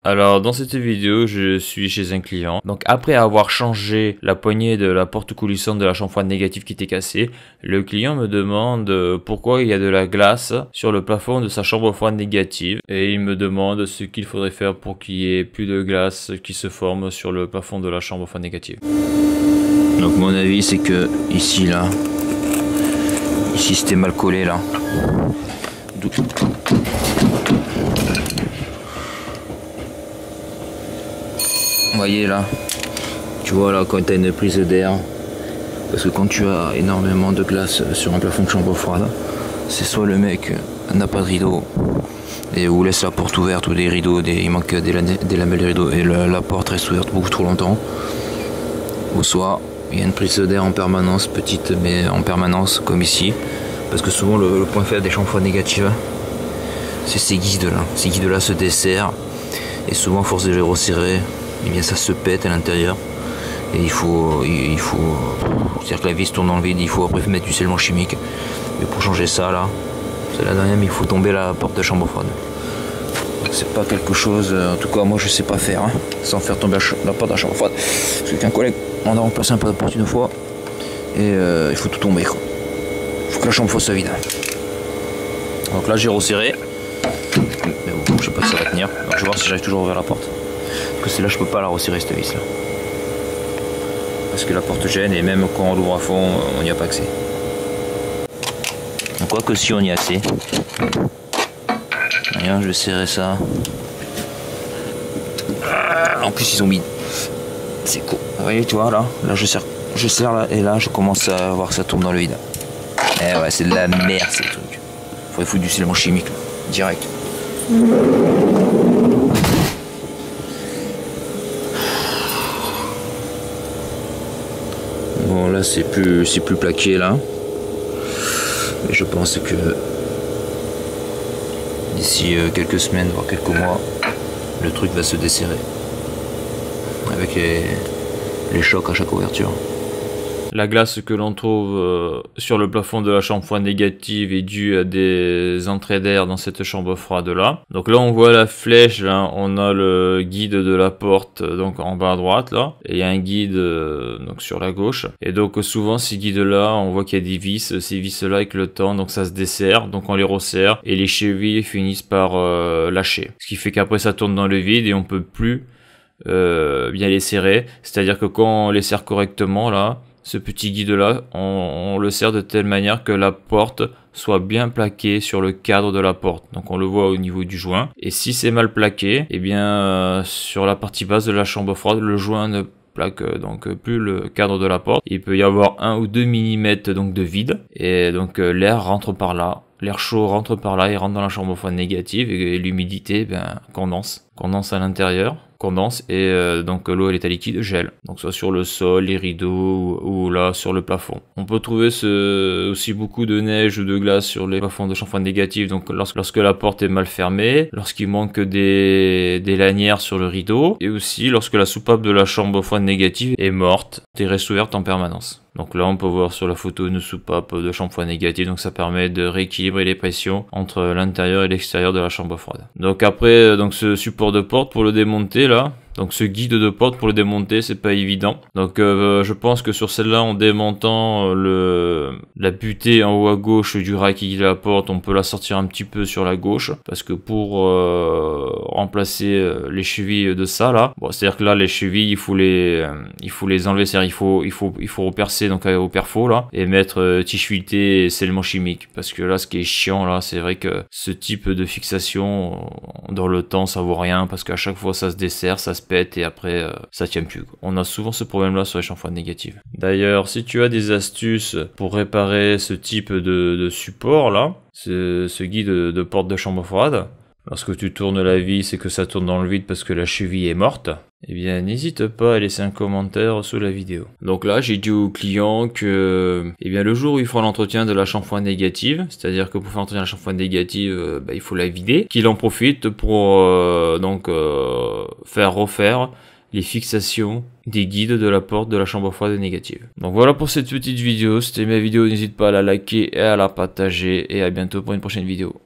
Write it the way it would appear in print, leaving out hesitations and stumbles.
Alors dans cette vidéo, je suis chez un client. Donc après avoir changé la poignée de la porte coulissante de la chambre froide négative qui était cassée, le client me demande pourquoi il y a de la glace sur le plafond de sa chambre froide négative. Et il me demande ce qu'il faudrait faire pour qu'il y ait plus de glace qui se forme sur le plafond de la chambre froide négative. Donc mon avis c'est que ici c'était mal collé là. Vous voyez là, tu vois là quand tu as une prise d'air, parce que quand tu as énormément de glace sur un plafond de chambre froide, c'est soit le mec n'a pas de rideau et ou laisse la porte ouverte ou des rideaux, il manque des lamelles de rideau et la porte reste ouverte beaucoup trop longtemps, ou soit il y a une prise d'air en permanence, petite mais en permanence comme ici, parce que souvent le point faible des chambres froides négatives c'est ces guides là. Ces guides là se desserrent et souvent à force de les resserrer, eh bien ça se pète à l'intérieur et il faut c'est-à-dire que la vis tourne dans le vide, il faut après mettre du scellement chimique. Et pour changer ça là, c'est la dernière, mais il faut tomber la porte de chambre froide. C'est pas quelque chose, en tout cas moi je sais pas faire hein, sans faire tomber la porte de la chambre froide. Parce qu'un collègue on a remplacé un peu la porte une fois et il faut tout tomber quoi. Il faut que la chambre froide soit vide. Donc là j'ai resserré. Mais bon, je sais pas si ça va tenir. Donc je vais voir si j'arrive toujours à ouvrir la porte. Parce que c'est là je peux pas la resserrer cette vis là. Parce que la porte gêne et même quand on l'ouvre à fond, on n'y a pas accès. Donc quoi que si on y a accès. Rien, je vais serrer ça. En plus ils ont mis. C'est cool. Vous voyez, tu vois là je serre là et là je commence à voir que ça tourne dans le vide. Eh ouais, c'est de la merde ces trucs. Faudrait foutre du scellement chimique là, direct. Bon là c'est plus plaqué là. Mais je pense que d'ici quelques semaines voire quelques mois, le truc va se desserrer avec les chocs à chaque ouverture. La glace que l'on trouve sur le plafond de la chambre froide négative est due à des entrées d'air dans cette chambre froide là. Donc là on voit la flèche, là, on a le guide de la porte donc en bas à droite là. Et il y a un guide donc sur la gauche. Et donc souvent ces guides là on voit qu'il y a des vis, ces vis là avec le temps donc ça se desserre. Donc on les resserre et les chevilles finissent par lâcher. Ce qui fait qu'après ça tourne dans le vide et on peut plus bien les serrer. C'est à dire que quand on les serre correctement là, ce petit guide là, on le serre de telle manière que la porte soit bien plaquée sur le cadre de la porte. Donc on le voit au niveau du joint. Et si c'est mal plaqué, eh bien sur la partie basse de la chambre froide, le joint ne plaque donc plus le cadre de la porte. Il peut y avoir 1 ou 2 mm donc de vide. Et donc l'air rentre par là. L'air chaud rentre par là et rentre dans la chambre froide négative. Et l'humidité condense à l'intérieur. Condense et donc l'eau elle est à liquide gèle, donc soit sur le sol, les rideaux ou là sur le plafond. On peut trouver aussi beaucoup de neige ou de glace sur les plafonds de chambre froide négative, donc lorsque la porte est mal fermée, lorsqu'il manque des lanières sur le rideau et aussi lorsque la soupape de la chambre froide négative est morte et reste ouverte en permanence. Donc là on peut voir sur la photo une soupape de chambre froide négative, donc ça permet de rééquilibrer les pressions entre l'intérieur et l'extérieur de la chambre froide. Donc après donc ce support de porte pour le démonter là, donc ce guide de porte pour le démonter c'est pas évident. Donc je pense que sur celle-là en démontant la butée en haut à gauche du rail qui guide la porte, on peut la sortir un petit peu sur la gauche parce que pour remplacer les chevilles de ça là, bon c'est à dire que là les chevilles il faut les enlever, c'est à dire il faut repercer donc au perfo là et mettre tige filetée et scellement chimique, parce que là ce qui est chiant là c'est vrai que ce type de fixation dans le temps ça vaut rien parce qu'à chaque fois ça se dessert, ça se pète et après ça tient plus quoi. On a souvent ce problème là sur les chambres froides négatives. D'ailleurs si tu as des astuces pour réparer ce type de support là, ce guide de porte de chambre froide, lorsque tu tournes la vis et que ça tourne dans le vide parce que la cheville est morte, eh bien n'hésite pas à laisser un commentaire sous la vidéo. Donc là j'ai dit au client que eh bien le jour où il fera l'entretien de la chambre froide négative, c'est-à-dire que pour faire l'entretien de la chambre froide négative, il faut la vider, qu'il en profite pour faire refaire les fixations des guides de la porte de la chambre froide négative. Donc voilà pour cette petite vidéo, c'était ma vidéo, n'hésite pas à la liker et à la partager et à bientôt pour une prochaine vidéo.